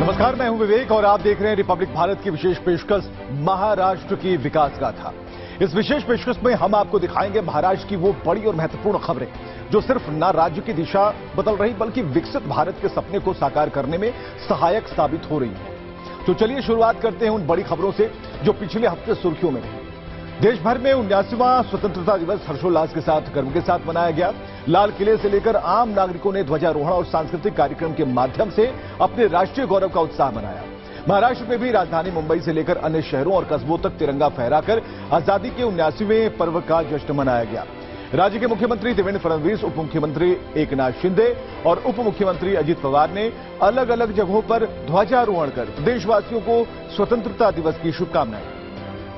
नमस्कार, मैं हूं विवेक और आप देख रहे हैं रिपब्लिक भारत की विशेष पेशकश महाराष्ट्र की विकास गाथा। इस विशेष पेशकश में हम आपको दिखाएंगे महाराष्ट्र की वो बड़ी और महत्वपूर्ण खबरें जो सिर्फ न राज्य की दिशा बदल रही बल्कि विकसित भारत के सपने को साकार करने में सहायक साबित हो रही है। तो चलिए शुरुआत करते हैं उन बड़ी खबरों से जो पिछले हफ्ते सुर्खियों में रही। देश भर में 79वां स्वतंत्रता दिवस हर्षोल्लास के साथ गर्व के साथ मनाया गया। लाल किले से लेकर आम नागरिकों ने ध्वजारोहण और सांस्कृतिक कार्यक्रम के माध्यम से अपने राष्ट्रीय गौरव का उत्साह मनाया। महाराष्ट्र में भी राजधानी मुंबई से लेकर अन्य शहरों और कस्बों तक तिरंगा फहराकर आजादी के 79वें पर्व का जश्न मनाया गया। राज्य के मुख्यमंत्री देवेंद्र फडणवीस, उप मुख्यमंत्री एकनाथ शिंदे और उप मुख्यमंत्री अजित पवार ने अलग अलग जगहों पर ध्वजारोहण कर देशवासियों को स्वतंत्रता दिवस की शुभकामनाएं।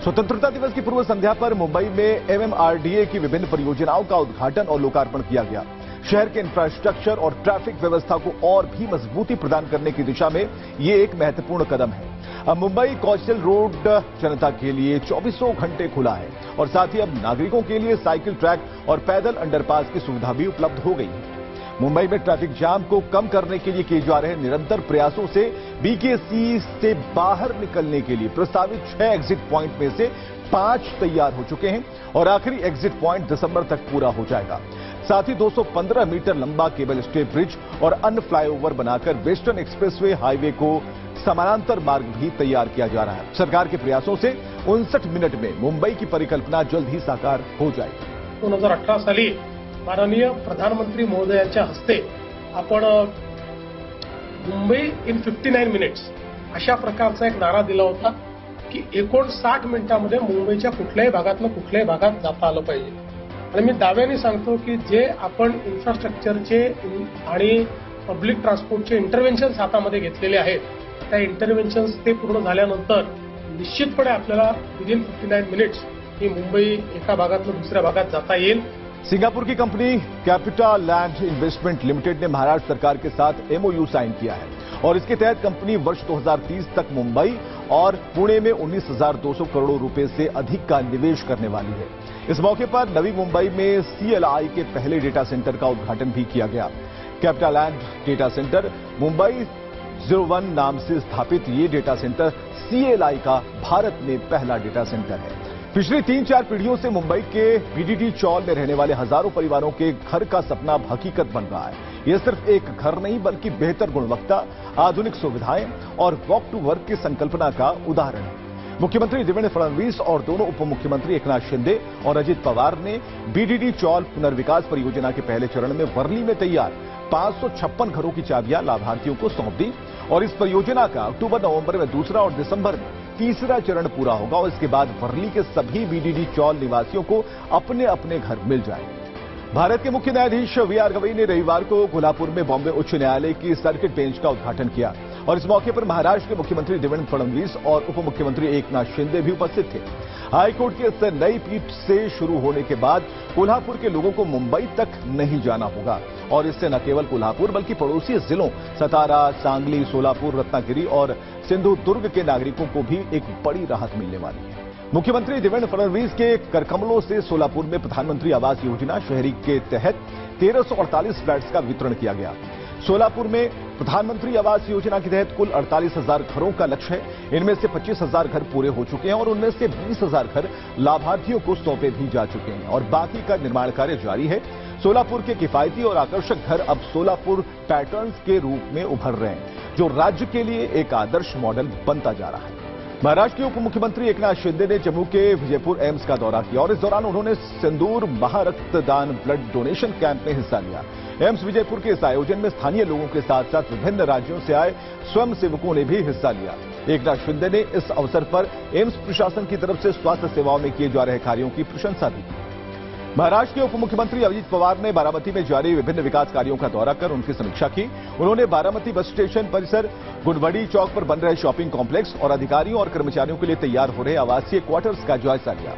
स्वतंत्रता दिवस की पूर्व संध्या पर मुंबई में एमएमआरडीए की विभिन्न परियोजनाओं का उद्घाटन और लोकार्पण किया गया। शहर के इंफ्रास्ट्रक्चर और ट्रैफिक व्यवस्था को और भी मजबूती प्रदान करने की दिशा में ये एक महत्वपूर्ण कदम है। अब मुंबई कौशल रोड जनता के लिए 24 घंटे खुला है और साथ ही अब नागरिकों के लिए साइकिल ट्रैक और पैदल अंडरपास की सुविधा भी उपलब्ध हो गई है। मुंबई में ट्रैफिक जाम को कम करने के लिए किए जा रहे निरंतर प्रयासों से बीकेसी से बाहर निकलने के लिए प्रस्तावित 6 एग्जिट पॉइंट में से 5 तैयार हो चुके हैं और आखिरी एग्जिट पॉइंट दिसंबर तक पूरा हो जाएगा। साथ ही 215 मीटर लंबा केबल स्टे ब्रिज और अन्य फ्लाईओवर बनाकर वेस्टर्न एक्सप्रेसवे हाईवे को समानांतर मार्ग भी तैयार किया जा रहा है। सरकार के प्रयासों से 59 मिनट में मुंबई की परिकल्पना जल्द ही साकार हो जाएगी। 2018 साली माननीय प्रधानमंत्री महोदयांच्या हस्ते आपण मुंबई इन 59 मिनिट्स अशा प्रकारचा एक नारा दिला होता की 59 मिनिटांमध्ये मुंबईच्या कुठल्याही भागातनं कुठल्याही भागात जाता आलं पाहिजे। आणि मी दाव्याने सांगतो की जे आपण इन्फ्रास्ट्रक्चरचे आणि पब्लिक ट्रान्सपोर्टचे इंटरव्हेन्शन्स हातामध्ये घेतलेले आहेत त्या इंटरव्हेन्शन्स ते पूर्ण झाल्यानंतर निश्चितपणे आपल्याला विदिन 59 मिनिट्स ही मुंबई एका भागातून दुसऱ्या भागात जाता येईल। सिंगापुर की company capital land investment limited ने महाराष्ट्र सरकार के साथ एमओयू साइन किया है और इसके तहत कंपनी वर्ष 2030 तक मुंबई और पुणे में 19,200 करोड़ रुपए से अधिक का निवेश करने वाली है। इस मौके पर नवी मुंबई में सीएलआई के पहले डेटा सेंटर का उद्घाटन भी किया गया। Capital land data centre Mumbai 01 नाम से स्थापित ये डेटा सेंटर सीएलआई का भारत में पहला डेटा सेंटर है। पिछली 3-4 पीढ़ियों से मुंबई के बीडीडी चौल में रहने वाले हजारों परिवारों के घर का सपना अब हकीकत बन रहा है। यह सिर्फ एक घर नहीं बल्कि बेहतर गुणवत्ता, आधुनिक सुविधाएं और वॉक टू वर्क की संकल्पना का उदाहरण है। मुख्यमंत्री देवेंद्र फडणवीस और दोनों उप मुख्यमंत्री एकनाथ शिंदे और अजित पवार ने बीडीडी चौल पुनर्विकास परियोजना के पहले चरण में वर्ली में तैयार 556 घरों की चाबियां लाभार्थियों को सौंप दी और इस परियोजना का अक्टूबर-नवंबर में दूसरा और दिसंबर में तीसरा चरण पूरा होगा और इसके बाद वर्ली के सभी बीडीडी चौल निवासियों को अपने अपने घर मिल जाएंगे। भारत के मुख्य न्यायाधीश वीआर गवई ने रविवार को कोल्हापुर में बॉम्बे उच्च न्यायालय की सर्किट बेंच का उद्घाटन किया और इस मौके पर महाराष्ट्र के मुख्यमंत्री देवेंद्र फडणवीस और उप मुख्यमंत्री एकनाथ शिंदे भी उपस्थित थे। हाईकोर्ट की इस नई पीठ से शुरू होने के बाद कोल्हापुर के लोगों को मुंबई तक नहीं जाना होगा और इससे न केवल कोल्हापुर बल्कि पड़ोसी जिलों सतारा, सांगली, सोलापुर, रत्नागिरी और सिंधुदुर्ग के नागरिकों को भी एक बड़ी राहत मिलने वाली है। मुख्यमंत्री देवेंद्र फडणवीस के करकमलों से सोलापुर में प्रधानमंत्री आवास योजना शहरी के तहत 1348 फ्लैट्स का वितरण किया गया। सोलापुर में प्रधानमंत्री आवास योजना के तहत कुल 48,000 घरों का लक्ष्य है। इनमें से 25,000 घर पूरे हो चुके हैं और उनमें से 20,000 घर लाभार्थियों को सौंपे भी जा चुके हैं और बाकी का निर्माण कार्य जारी है। सोलापुर के किफायती और आकर्षक घर अब सोलापुर पैटर्न्स के रूप में उभर रहे हैं जो राज्य के लिए एक आदर्श मॉडल बनता जा रहा है। महाराष्ट्र के उप मुख्यमंत्री एकनाथ शिंदे ने जम्मू के विजयपुर एम्स का दौरा किया और इस दौरान उन्होंने सिंदूर महारक्तदान ब्लड डोनेशन कैंप में हिस्सा लिया। एम्स विजयपुर के इस आयोजन में स्थानीय लोगों के साथ साथ विभिन्न राज्यों से आए स्वयंसेवकों ने भी हिस्सा लिया। एकनाथ शिंदे ने इस अवसर पर एम्स प्रशासन की तरफ से स्वास्थ्य सेवाओं में किए जा रहे कार्यों की प्रशंसा भी की। महाराष्ट्र के उप मुख्यमंत्री अजित पवार ने बारामती में जारी विभिन्न विकास कार्यों का दौरा कर उनकी समीक्षा की। उन्होंने बारामती बस स्टेशन परिसर, गुंडवड़ी चौक पर बन रहे शॉपिंग कॉम्प्लेक्स और अधिकारियों और कर्मचारियों के लिए तैयार हो रहे आवासीय क्वार्टर्स का जायजा लिया।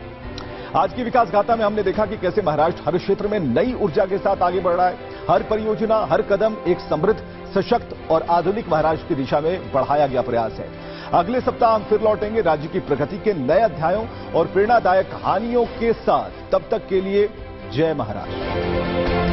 आज की विकास गाथा में हमने देखा कि कैसे महाराष्ट्र हर क्षेत्र में नई ऊर्जा के साथ आगे बढ़ रहा है। हर परियोजना, हर कदम एक समृद्ध, सशक्त और आधुनिक महाराष्ट्र की दिशा में बढ़ाया गया प्रयास है। अगले सप्ताह हम फिर लौटेंगे राज्य की प्रगति के नए अध्यायों और प्रेरणादायक कहानियों के साथ। तब तक के लिए जय महाराष्ट्र।